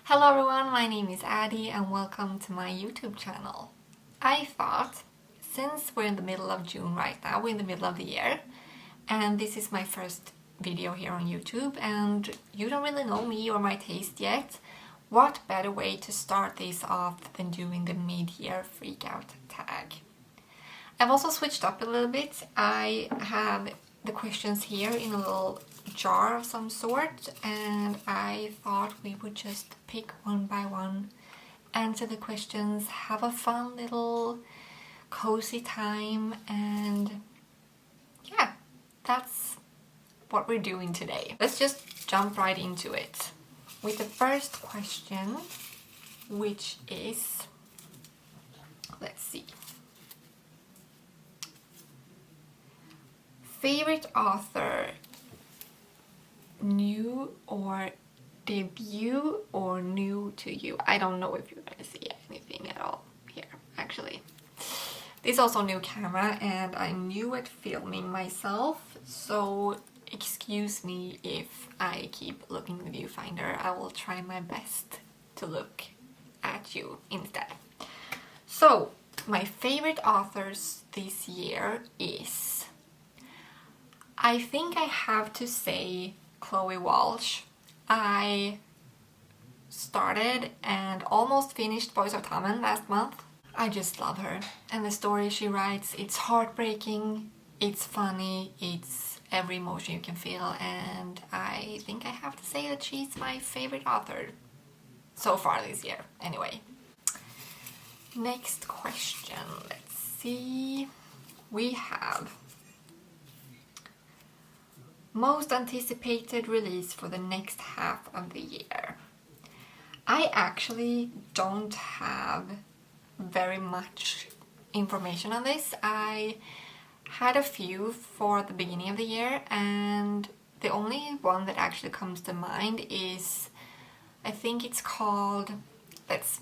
Hello everyone, my name is Addie and welcome to my YouTube channel. I thought, since we're in the middle of June right now, we're in the middle of the year, and this is my first video here on YouTube and you don't really know me or my taste yet, what better way to start this off than doing the mid-year freakout tag. I've also switched up a little bit. I have the questions here in a little jar of some sort, and I thought we would just pick one by one, answer the questions, have a fun little cozy time, and yeah, that's what we're doing today. Let's just jump right into it with the first question, which is, let's see, favorite author, new or debut or new to you? I don't know if you're gonna see anything at all here, actually. This is also a new camera and I'm new at filming myself, so excuse me if I keep looking in the viewfinder. I will try my best to look at you instead. So, my favorite authors this year is, I think I have to say Chloe Walsh. I started and almost finished Boys of Tommen last month. I just love her. And the story she writes, it's heartbreaking, it's funny, it's every emotion you can feel, and I think I have to say that she's my favorite author so far this year. Anyway. Next question. Let's see. We have most anticipated release for the next half of the year. I actually don't have very much information on this. I had a few for the beginning of the year, and the only one that actually comes to mind is, I think it's called, let's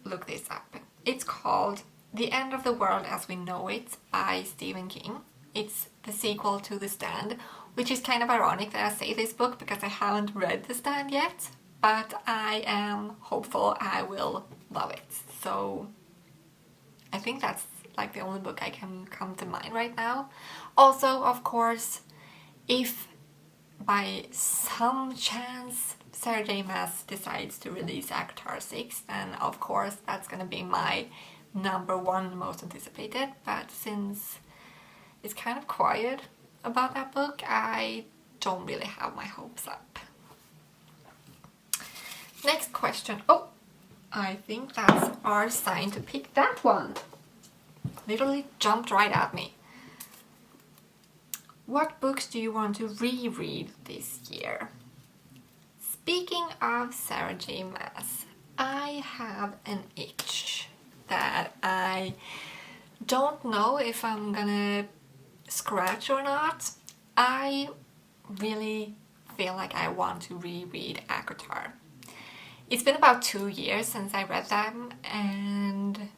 look this up. It's called The End of the World as We Know It by Stephen King. It's the sequel to The Stand, which is kind of ironic that I say this book because I haven't read The Stand yet, but I am hopeful I will love it. So I think that's like the only book I can come to mind right now. Also, of course, if by some chance Sarah J Maas decides to release ACOTAR 6, then of course that's gonna be my number one most anticipated, but since it's kind of quiet about that book, I don't really have my hopes up. Next question. Oh, I think that's our sign to pick that one. Literally jumped right at me. What books do you want to reread this year? Speaking of Sarah J Maas, I have an itch that I don't know if I'm gonna scratch or not. I really feel like I want to reread ACOTAR. It's been about 2 years since I read them, and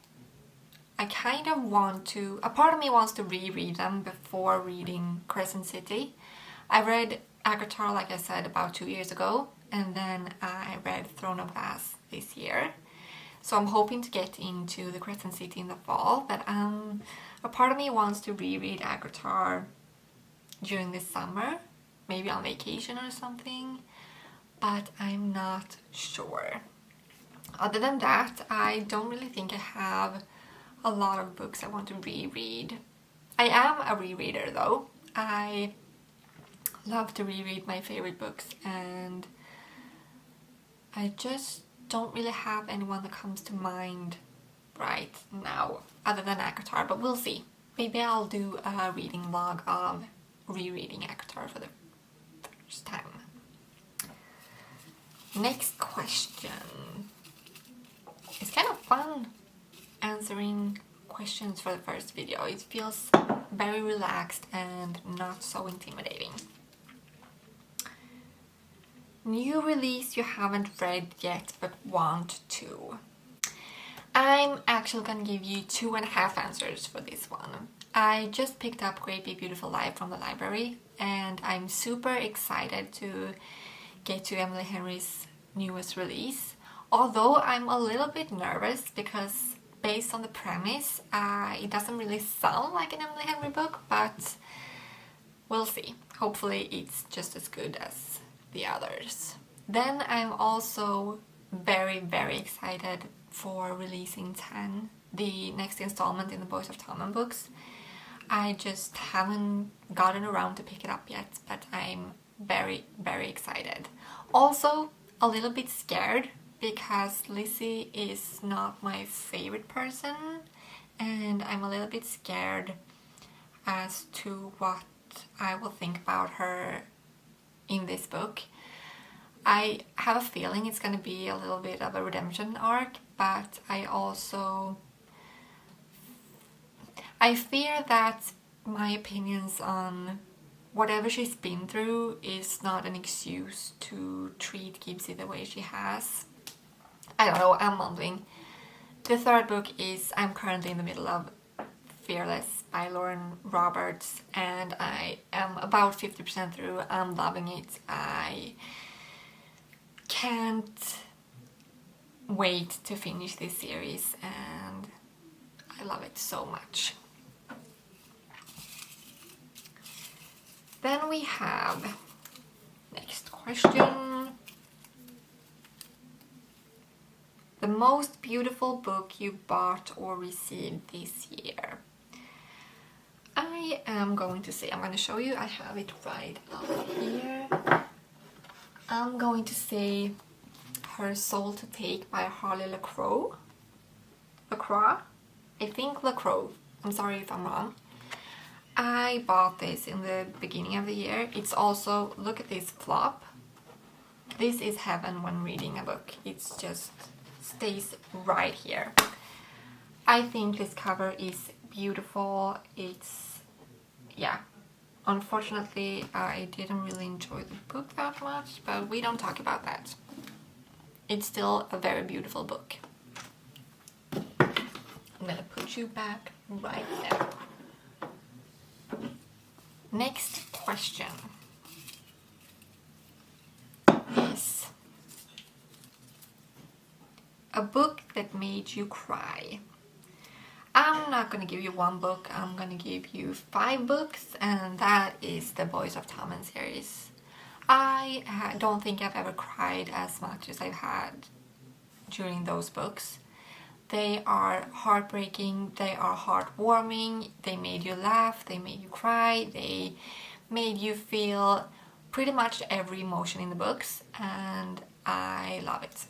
I kind of want to, a part of me wants to reread them before reading Crescent City. I read ACOTAR, like I said, about 2 years ago, and then I read Throne of Glass this year. So I'm hoping to get into the Crescent City in the fall, but a part of me wants to reread ACOTAR during this summer, maybe on vacation or something, but I'm not sure. Other than that, I don't really think I have a lot of books I want to reread. I am a rereader though. I love to reread my favorite books, and I just don't really have anyone that comes to mind right now other than ACOTAR, but we'll see. Maybe I'll do a reading vlog of rereading ACOTAR for the first time. Next question. It's kind of fun answering questions for the first video. It feels very relaxed and not so intimidating. New release you haven't read yet but want to. I'm actually gonna give you 2.5 answers for this one. I just picked up Great Big Beautiful Life from the library, and I'm super excited to get to Emily Henry's newest release. Although I'm a little bit nervous because based on the premise, it doesn't really sound like an Emily Henry book, but we'll see. Hopefully it's just as good as the others. Then I'm also very, very excited for releasing 10, the next installment in the Boys of Tommen books. I just haven't gotten around to pick it up yet, but I'm very, very excited. Also, a little bit scared because Lizzie is not my favorite person, and I'm a little bit scared as to what I will think about her in this book. I have a feeling it's going to be a little bit of a redemption arc, but I fear that my opinions on whatever she's been through is not an excuse to treat Gibbsy the way she has. I don't know, I'm mumbling. The third book is, I'm currently in the middle of Fearless by Lauren Roberts, and I am about 50% through. I'm loving it. I can't wait to finish this series, and I love it so much. Then we have next question. The most beautiful book you bought or received this year. I am going to say, I'm going to show you, I have it right up here. I'm going to say Her Soul to Take by Harley Lacroix. I think Lacroix. I'm sorry if I'm wrong. I bought this in the beginning of the year. It's also, look at this flop. This is heaven when reading a book. It's just stays right here. I think this cover is beautiful. It's, yeah. Unfortunately, I didn't really enjoy the book that much, but we don't talk about that. It's still a very beautiful book. I'm gonna put you back right there. Next question is a book that made you cry. I'm not gonna give you one book, I'm gonna give you 5 books, and that is the Boys of Tommen series. I don't think I've ever cried as much as I've had during those books. They are heartbreaking, they are heartwarming, they made you laugh, they made you cry, they made you feel pretty much every emotion in the books, and I love it.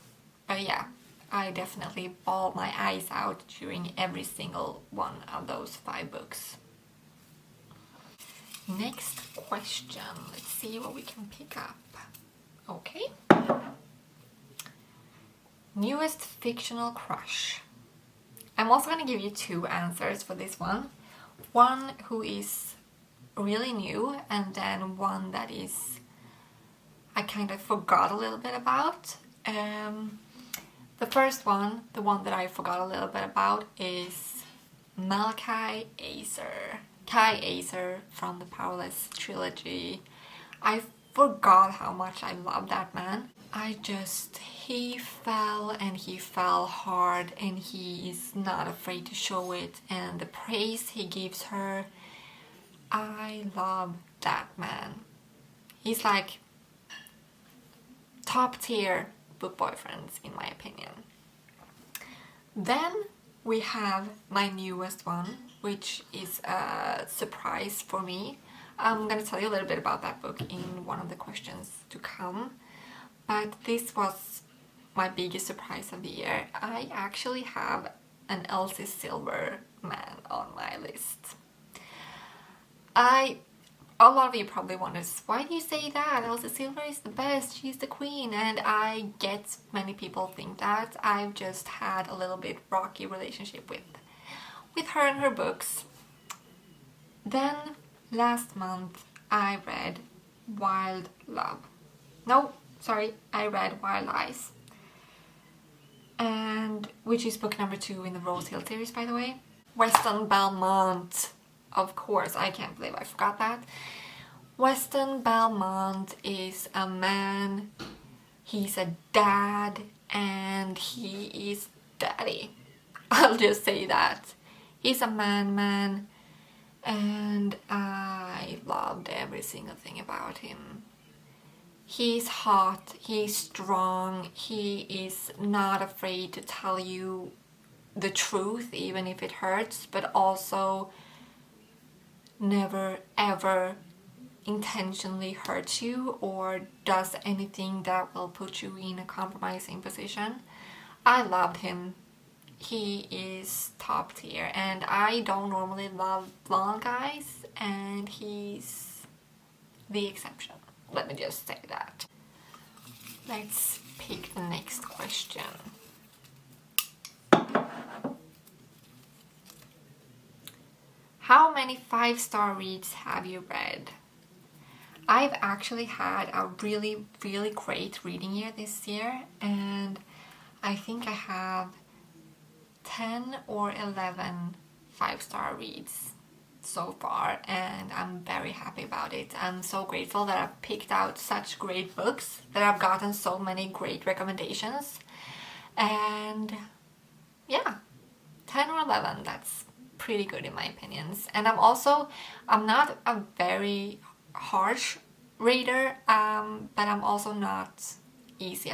But yeah, I definitely bawled my eyes out during every single one of those 5 books. Next question, let's see what we can pick up. Okay. Newest fictional crush. I'm also going to give you 2 answers for this one. One who is really new, and then one that is I kind of forgot a little bit about. The first one, the one that I forgot a little bit about, is Malachi Acer. Kai Acer from the Powerless trilogy. I forgot how much I love that man. He fell, and he fell hard, and he is not afraid to show it, and the praise he gives her, I love that man. He's like top tier book boyfriends in my opinion. Then we have my newest one, which is a surprise for me. I'm gonna tell you a little bit about that book in one of the questions to come. But this was my biggest surprise of the year. I actually have an Elsie Silver man on my list. A lot of you probably wonders, why do you say that? Elsie Silver is the best, she's the queen, and I get many people think that. I've just had a little bit rocky relationship with her and her books. Then last month I read Wild Love. No, sorry, I read Wild Eyes. And which is book number 2 in the Rose Hill series, by the way. Weston Belmont. Of course, I can't believe I forgot that. Weston Belmont is a man He's a dad and he is daddy. I'll just say that. He's a man, and I loved every single thing about him. He's hot, he's strong, he is not afraid to tell you the truth even if it hurts, but also never ever intentionally hurts you or does anything that will put you in a compromising position. I loved him. He is top tier, and I don't normally love blonde guys, and he's the exception. Let me just say that. Let's pick the next question. How many 5-star reads have you read? I've actually had a really, really great reading year this year, and I think I have 10 or 11 5-star reads so far, and I'm very happy about it. I'm so grateful that I've picked out such great books, that I've gotten so many great recommendations, and yeah, 10 or 11, that's pretty good in my opinions. And I'm not a very harsh reader, but I'm also not easy.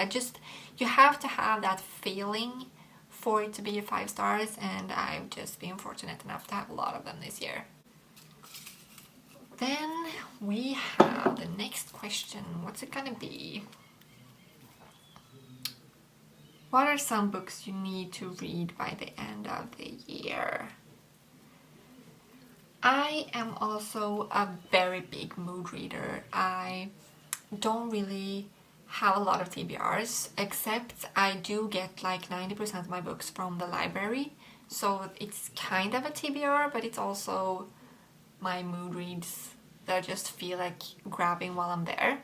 You have to have that feeling for it to be 5 stars, and I've just been fortunate enough to have a lot of them this year. Then we have the next question. What's it gonna be? What are some books you need to read by the end of the year? I am also a very big mood reader. I don't really have a lot of TBRs, except I do get like 90% of my books from the library. So it's kind of a TBR, but it's also my mood reads that I just feel like grabbing while I'm there.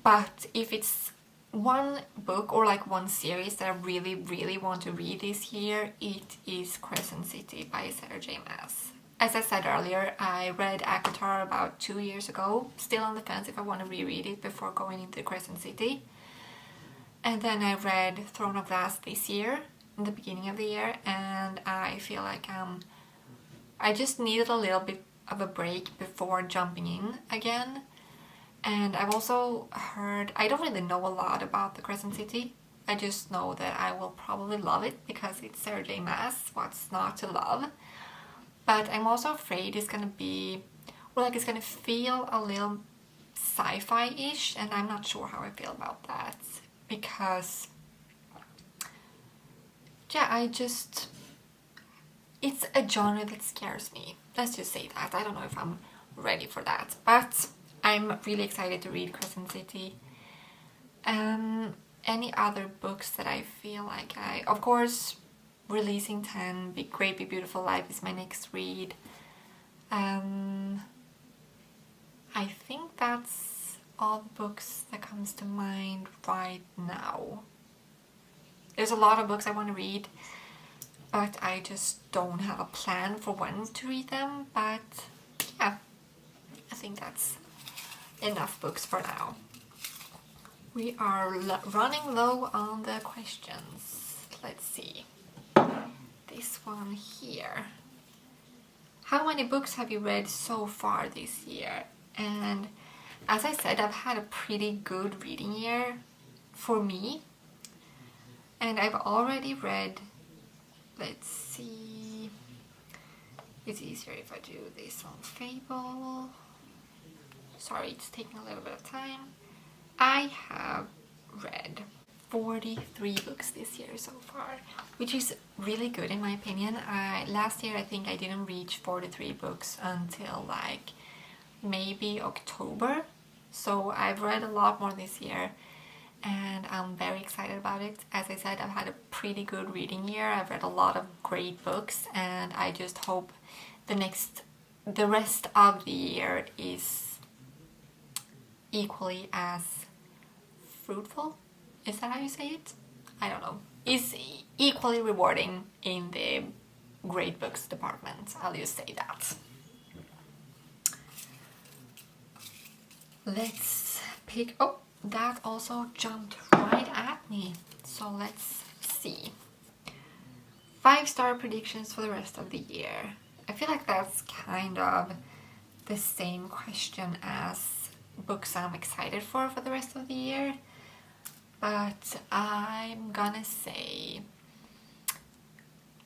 But if it's one book or like one series that I really, really want to read this year, it is Crescent City by Sarah J. Maas. As I said earlier, I read ACOTAR about 2 years ago, still on the fence if I want to reread it before going into Crescent City. And then I read Throne of Glass this year, in the beginning of the year, and I feel like I just needed a little bit of a break before jumping in again. And I've also heard, I don't really know a lot about the Crescent City. I just know that I will probably love it because it's Sarah J. Maas, what's not to love. But I'm also afraid it's gonna be, or like it's gonna feel a little sci-fi-ish, and I'm not sure how I feel about that. Because, yeah, it's a genre that scares me. Let's just say that. I don't know if I'm ready for that. But I'm really excited to read Crescent City. Any other books that I feel like of course, Releasing 10, Big Great Big Beautiful Life is my next read. I think that's all the books that comes to mind right now. There's a lot of books I want to read, but I just don't have a plan for when to read them. But yeah, I think that's enough books for now. We are running low on the questions. Let's see. This one here. How many books have you read so far this year? And as I said, I've had a pretty good reading year for me. And I've already read, let's see, it's easier if I do this on Fable. Sorry, it's taking a little bit of time. I have read 43 books this year so far, which is really good in my opinion. Last year I think I didn't reach 43 books until like maybe October, so I've read a lot more this year and I'm very excited about it. As I said, I've had a pretty good reading year. I've read a lot of great books, and I just hope the rest of the year is equally as fruitful. Is that how you say it? I don't know. Is equally rewarding in the great books department. I'll just say that. Let's pick... Oh, that also jumped right at me. So let's see. 5-star predictions for the rest of the year. I feel like that's kind of the same question as books I'm excited for the rest of the year. But I'm gonna say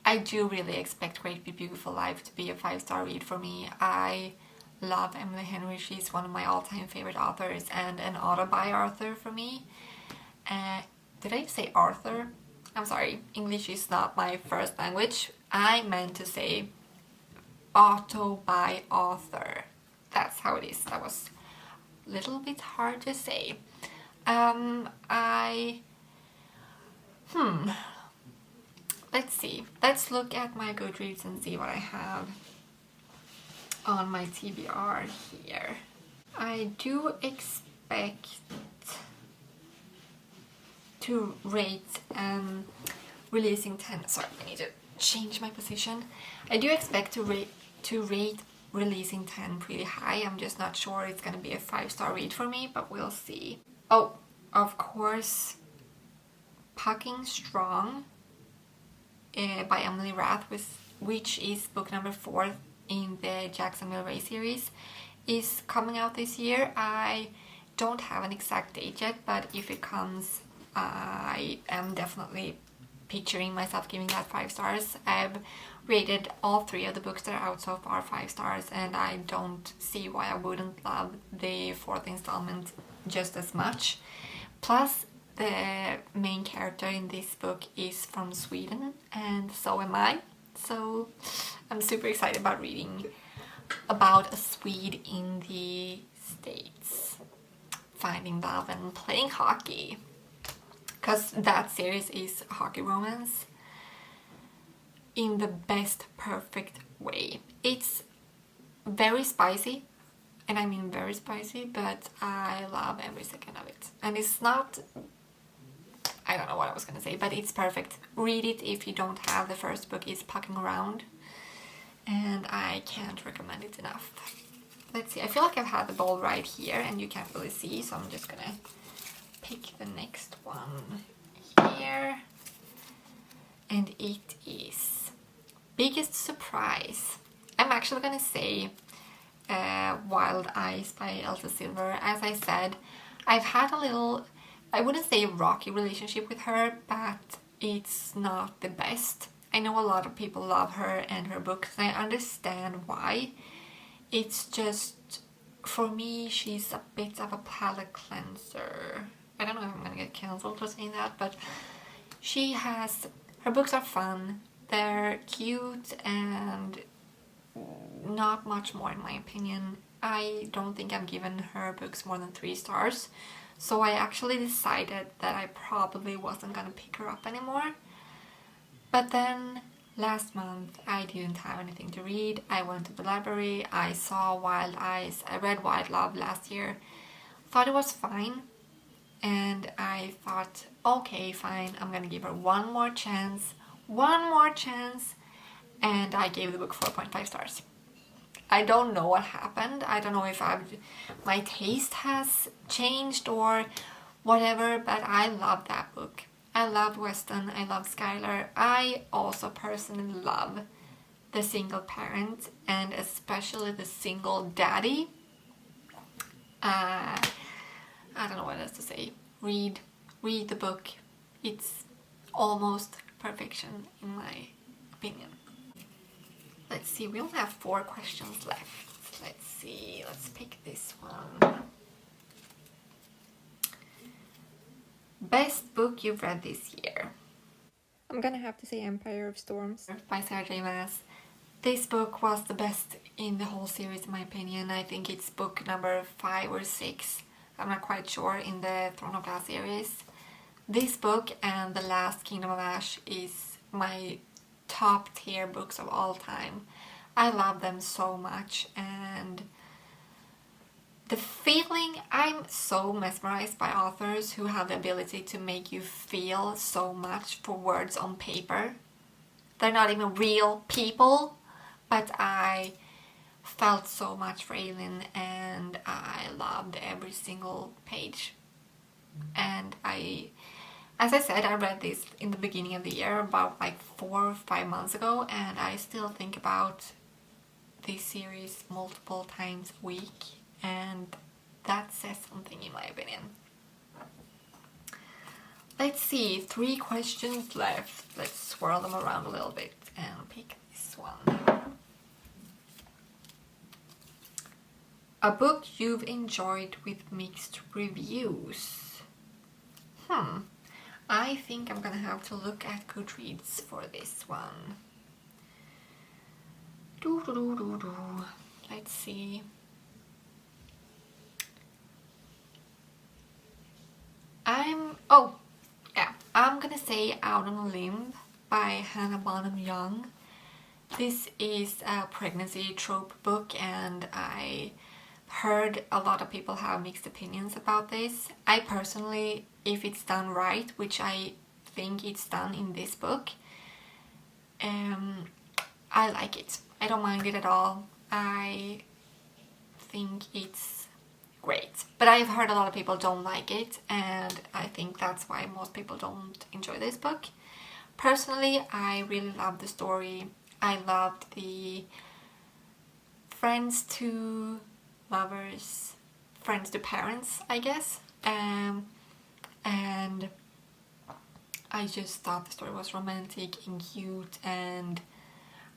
I do really expect Great Big Beautiful Life to be a 5-star read for me. I love Emily Henry. She's one of my all-time favorite authors and an auto-buy author for me. Did I say Arthur? I'm sorry, English is not my first language. I meant to say auto-buy author. That's how it is. That was a little bit hard to say. Let's see. Let's look at my Goodreads and see what I have on my TBR here. I do expect to rate releasing 10. Sorry, I need to change my position. I do expect to rate releasing 10 pretty high. I'm just not sure it's gonna be a 5-star read for me, but we'll see. Oh, of course, Pucking Strong by Emily Rath, which is book number 4 in the Jacksonville Ray series, is coming out this year. I don't have an exact date yet, but if it comes, I am definitely picturing myself giving that 5 stars. I've rated all 3 of the books that are out so far 5 stars, and I don't see why I wouldn't love the 4th installment just as much. Plus, the main character in this book is from Sweden, and so am I. So I'm super excited about reading about a Swede in the States finding love and playing hockey, because that series is a hockey romance in the best perfect way. It's very spicy, and I mean very spicy, but I love every second of it. And it's not, I don't know what I was gonna say, but it's perfect. Read it if you don't have the first book. It's Pucking Around, and I can't recommend it enough. Let's see, I feel like I've had the ball right here and you can't really see, so I'm just gonna pick the next one here. And it is Biggest Surprise. I'm actually gonna say Wild Eyes by Elsa Silver. As I said, I've had a little, I wouldn't say a rocky relationship with her, but it's not the best. I know a lot of people love her and her books, and I understand why. It's just, for me, she's a bit of a palate cleanser. I don't know if I'm gonna get cancelled for saying that, but she has, her books are fun, they're cute, and not much more in my opinion. I don't think I've given her books more than 3 stars, so I actually decided that I probably wasn't gonna pick her up anymore. But then last month I didn't have anything to read. I went to the library, I saw Wild Eyes, I read Wild Love last year, thought it was fine, and I thought, okay, fine, I'm gonna give her one more chance, and I gave the book 4.5 stars. I don't know what happened. I don't know if my taste has changed or whatever, but I love that book. I love Weston, I love Skylar. I also personally love the single parent, and especially the single daddy. I don't know what else to say. Read the book. It's almost perfection in my opinion. Let's see, we only have 4 questions left. Let's see, let's pick this one. Best book you've read this year? I'm gonna have to say Empire of Storms by Sarah J Maas. This book was the best in the whole series in my opinion. I think it's book number 5 or 6. I'm not quite sure in the Throne of Glass series. This book and The Last Kingdom of Ash is my top tier books of all time. I love them so much, and the feeling, I'm so mesmerized by authors who have the ability to make you feel so much for words on paper. They're not even real people, but I felt so much for Aelin and I loved every single page. and as I said, I read this in the beginning of the year, about like 4 or 5 months ago, and I still think about this series multiple times a week, and that says something in my opinion. Let's see, 3 questions left. Let's swirl them around a little bit and pick this one. A book you've enjoyed with mixed reviews. I think I'm gonna have to look at Goodreads for this one. Let's see. I'm gonna say Out on a Limb by Hannah Bonham Young. This is a pregnancy trope book, and I heard a lot of people have mixed opinions about this. I personally, if it's done right, which I think it's done in this book, I like it. I don't mind it at all. I think it's great. But I've heard a lot of people don't like it, and I think that's why most people don't enjoy this book. Personally, I really love the story. I loved the friends to lovers, friends to parents, I guess. And I just thought the story was romantic and cute, and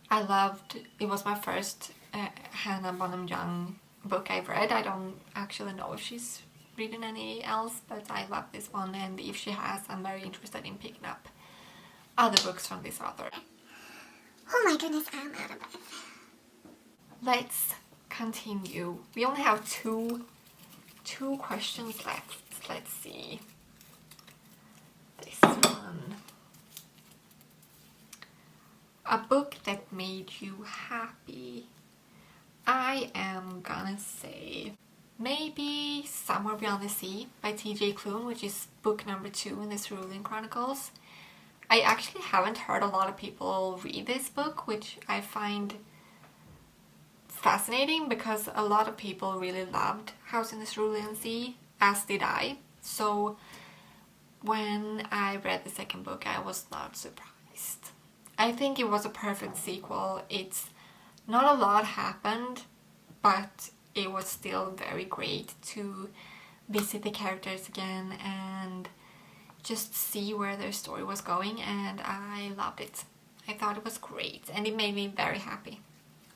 I loved, it was my first Hannah Bonham Young book I've read. I don't actually know if she's written any else, but I love this one, and if she has, I'm very interested in picking up other books from this author. Oh my goodness, I'm out of breath. Let's continue. We only have two questions left. Let's see. This one. A book that made you happy. I am gonna say maybe Somewhere Beyond the Sea by T.J. Klune, which is book number 2 in the Cerulean Chronicles. I actually haven't heard a lot of people read this book, which I find fascinating because a lot of people really loved House in the Cerulean Sea, as did I. So when I read the second book, I was not surprised. I think it was a perfect sequel. It's not a lot happened, but it was still very great to visit the characters again and just see where their story was going, and I loved it. I thought it was great, and it made me very happy.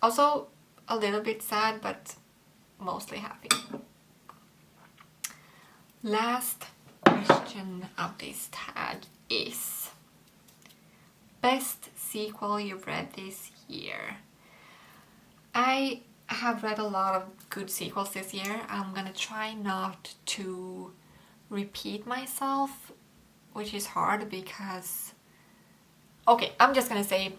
Also a little bit sad, but mostly happy. Last question of this tag is best sequel you've read this year. I have read a lot of good sequels this year. I'm gonna try not to repeat myself, which is hard because... Okay, I'm just gonna say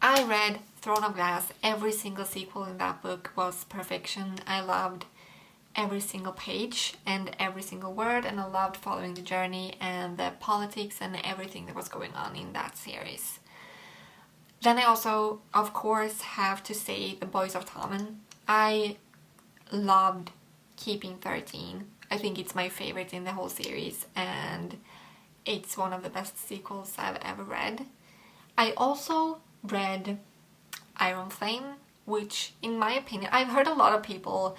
I read Throne of Glass. Every single sequel in that book was perfection. I loved every single page and every single word, and I loved following the journey and the politics and everything that was going on in that series. Then I also, of course, have to say The Boys of Tommen. I loved Keeping 13. I think it's my favorite in the whole series, and it's one of the best sequels I've ever read. I also read Iron Flame, which in my opinion, I've heard a lot of people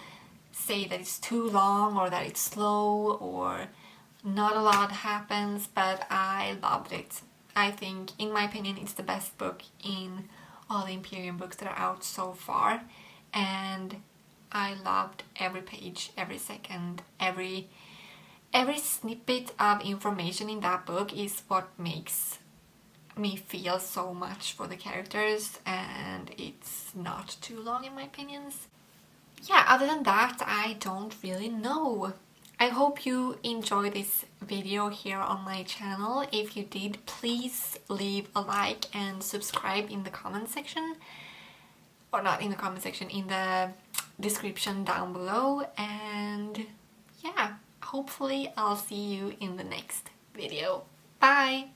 say that it's too long or that it's slow or not a lot happens, but I loved it. I think, in my opinion, it's the best book in all the Imperium books that are out so far, and I loved every page, every second, every snippet of information in that book is what makes me feel so much for the characters, and it's not too long in my opinions. Yeah, other than that, I don't really know. I hope you enjoyed this video here on my channel. If you did, please leave a like and subscribe in the comment section. Or not in the comment section, in the description down below. And yeah, hopefully I'll see you in the next video. Bye!